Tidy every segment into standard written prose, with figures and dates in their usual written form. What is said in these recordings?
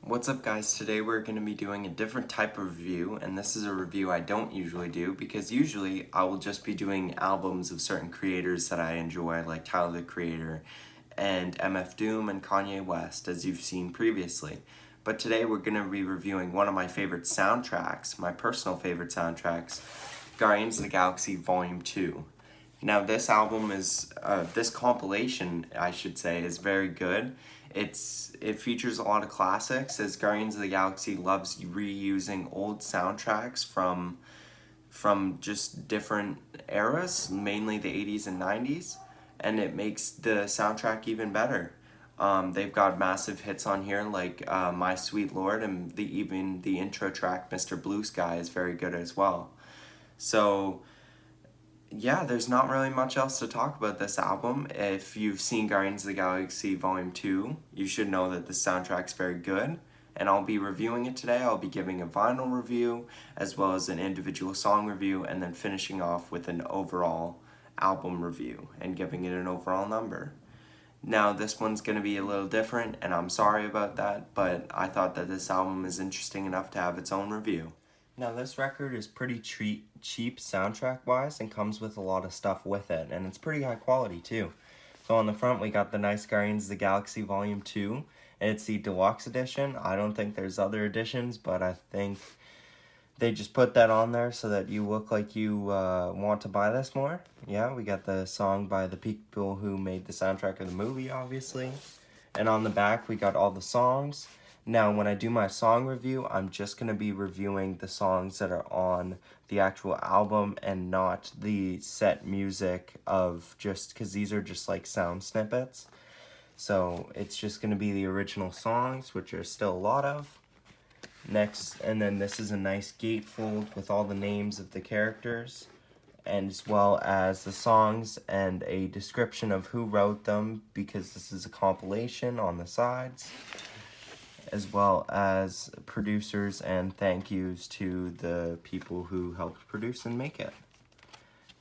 What's up guys, today we're going to be doing a different type of review, and this is a review I don't usually do because usually I will just be doing albums of certain creators that I enjoy, like Tyler the Creator and MF Doom and Kanye West, as you've seen previously. But today we're going to be reviewing one of my favorite soundtracks, my personal favorite soundtracks, Guardians of the Galaxy Vol.2. Now this album is, this compilation I should say, is very good. It features a lot of classics, as Guardians of the Galaxy loves reusing old soundtracks from just different eras, mainly the 80s and 90s, and it makes the soundtrack even better. They've got massive hits on here like My Sweet Lord, and even the intro track Mr. Blue Sky is very good as well. So yeah, there's not really much else to talk about this album. If you've seen Guardians of the Galaxy Volume 2, you should know that the soundtrack's very good. And I'll be reviewing it today. I'll be giving a vinyl review, as well as an individual song review, and then finishing off with an overall album review and giving it an overall number. Now, this one's going to be a little different, and I'm sorry about that, but I thought that this album is interesting enough to have its own review. Now, this record is pretty cheap soundtrack-wise and comes with a lot of stuff with it, and it's pretty high quality, too. So on the front, we got the nice Guardians of the Galaxy Volume 2, and it's the deluxe edition. I don't think there's other editions, but I think they just put that on there so that you look like you want to buy this more. Yeah, we got the song by the people who made the soundtrack of the movie, obviously. And on the back, we got all the songs. Now, when I do my song review, I'm just going to be reviewing the songs that are on the actual album and not the set music of just, because these are just like sound snippets. So it's just going to be the original songs, which are still a lot of. Next, and then this is a nice gatefold with all the names of the characters, and as well as the songs and a description of who wrote them, because this is a compilation on the sides, as well as producers and thank yous to the people who helped produce and make it.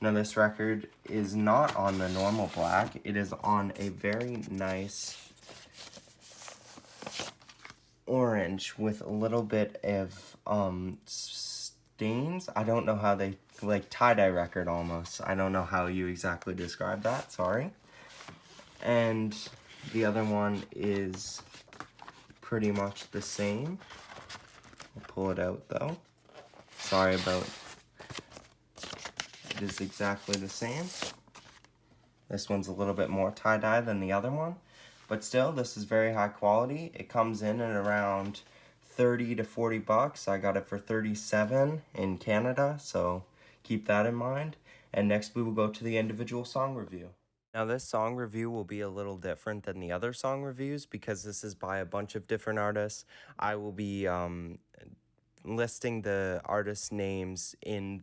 Now this record is not on the normal black, it is on a very nice orange with a little bit of stains. I don't know how they, like tie-dye record almost. I don't know how you exactly describe that, sorry. And the other one is pretty much the same. I'll pull it out though. Sorry about, it is exactly the same. This one's a little bit more tie-dye than the other one, but still, this is very high quality. It comes in at around 30 to 40 bucks. I got it for 37 in Canada, so keep that in mind. And next we will go to the individual song review. Now this song review will be a little different than the other song reviews because this is by a bunch of different artists. I will be listing the artist names in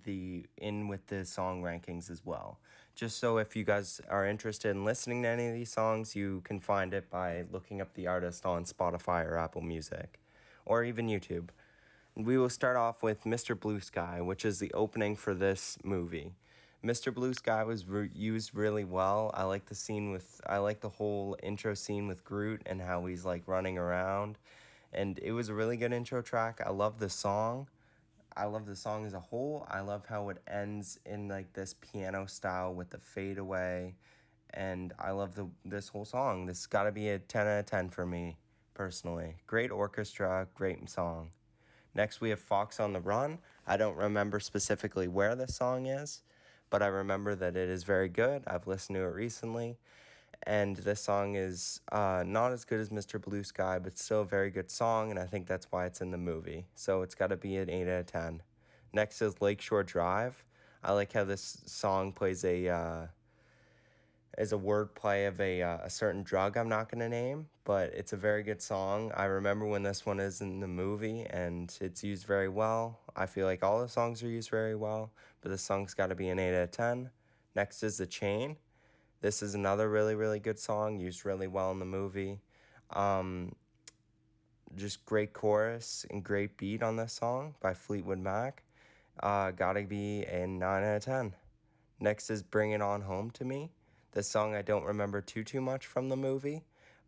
with the song rankings as well. Just so if you guys are interested in listening to any of these songs, you can find it by looking up the artist on Spotify or Apple Music, or even YouTube. We will start off with Mr. Blue Sky, which is the opening for this movie. Mr. Blue Sky was used really well. I like the whole intro scene with Groot and how he's like running around. And it was a really good intro track. I love the song. I love the song as a whole. I love how it ends in like this piano style with the fade away. And I love this whole song. This got to be a 10 out of 10 for me, personally. Great orchestra, great song. Next we have Fox on the Run. I don't remember specifically where this song is, but I remember that it is very good. I've listened to it recently. And this song is not as good as Mr. Blue Sky, but still a very good song, and I think that's why it's in the movie. So it's got to be an 8 out of 10. Next is Lakeshore Drive. I like how this song plays is a wordplay of a certain drug I'm not going to name, but it's a very good song. I remember when this one is in the movie, and it's used very well. I feel like all the songs are used very well, but this song's got to be an 8 out of 10. Next is The Chain. This is another really, really good song, used really well in the movie. Just great chorus and great beat on this song by Fleetwood Mac. Gotta be a 9 out of 10. Next is Bring It On Home to Me. This song I don't remember too much from the movie,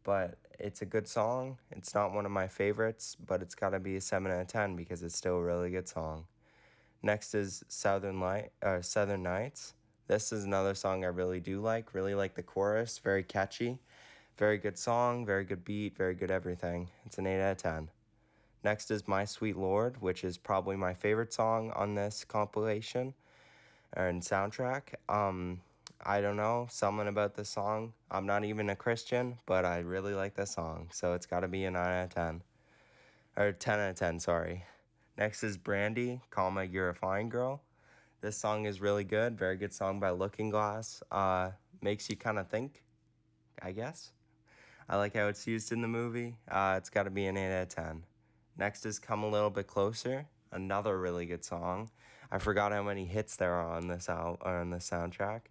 but it's a good song. It's not one of my favorites, but it's got to be a 7 out of 10 because it's still a really good song. Next is Southern Nights. This is another song I really like the chorus, very catchy, very good song, very good beat, very good everything. It's an 8 out of 10. Next is My Sweet Lord, which is probably my favorite song on this compilation and soundtrack. I don't know, something about this song. I'm not even a Christian, but I really like this song, so it's got to be a 9 out of 10. Or 10 out of 10, sorry. Next is Brandy, You're a Fine Girl. This song is really good, very good song by Looking Glass. Makes you kind of think, I guess. I like how it's used in the movie. It's got to be an 8 out of 10. Next is Come a Little Bit Closer, another really good song. I forgot how many hits there are on this on the soundtrack.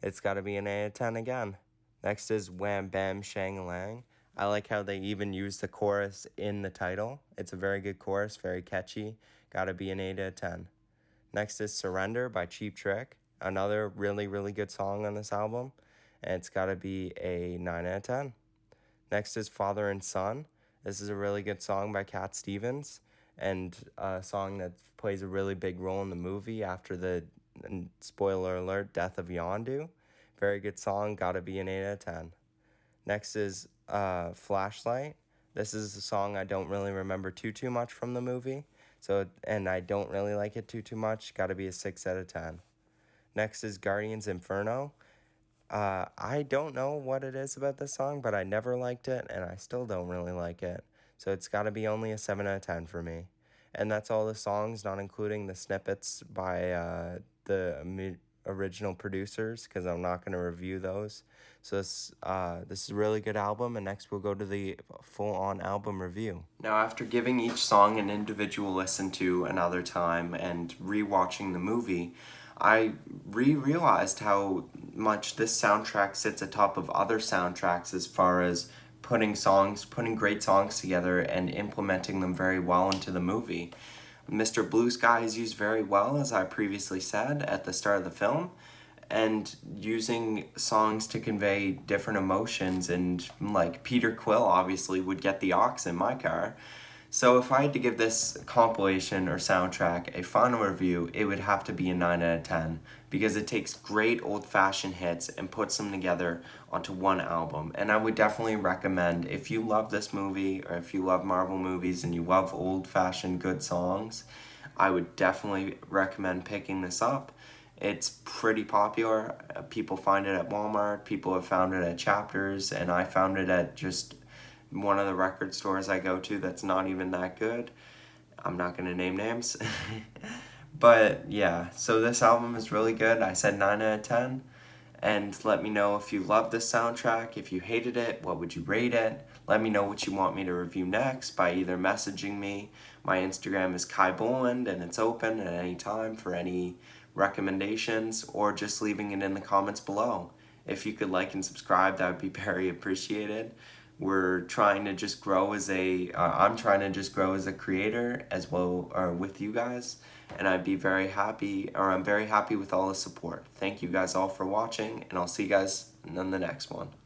It's got to be an 8 out of 10 again. Next is Wham Bam Shang-a-Lang. I like how they even use the chorus in the title. It's a very good chorus, very catchy. Got to be an 8 out of 10. Next is Surrender by Cheap Trick, another really, really good song on this album. And it's got to be a 9 out of 10. Next is Father and Son. This is a really good song by Cat Stevens and a song that plays a really big role in the movie after the, spoiler alert, death of Yondu. Very good song, gotta be an 8 out of 10. Next is Flashlight. This is a song I don't really remember too much from the movie, and I don't really like it too much, gotta be a 6 out of 10. Next is Guardians Inferno. I don't know what it is about this song, but I never liked it, and I still don't really like it. So it's got to be only a 7 out of 10 for me. And that's all the songs, not including the snippets by original producers, because I'm not going to review those. So this is a really good album, and next we'll go to the full-on album review. Now, after giving each song an individual listen to another time and re-watching the movie, I realized how much this soundtrack sits atop of other soundtracks as far as putting great songs together and implementing them very well into the movie. Mr. Blue Sky is used very well, as I previously said at the start of the film, and using songs to convey different emotions, and like Peter Quill obviously would get the aux in my car. So if I had to give this compilation or soundtrack a final review, it would have to be a 9 out of 10 because it takes great old-fashioned hits and puts them together onto one album. And I would definitely recommend, if you love this movie or if you love Marvel movies and you love old-fashioned good songs, I would definitely recommend picking this up. It's pretty popular. People find it at Walmart, people have found it at Chapters, and I found it at just one of the record stores I go to that's not even that good. I'm not going to name names. But yeah, so this album is really good. I said 9 out of 10. And let me know if you love this soundtrack. If you hated it, what would you rate it? Let me know what you want me to review next by either messaging me. My Instagram is Kai Boland, and it's open at any time for any recommendations, or just leaving it in the comments below. If you could like and subscribe, that would be very appreciated. We're trying to just grow as I'm trying to just grow as a creator as well, or with you guys, and I'm very happy with all the support. Thank you guys all for watching, and I'll see you guys in the next one.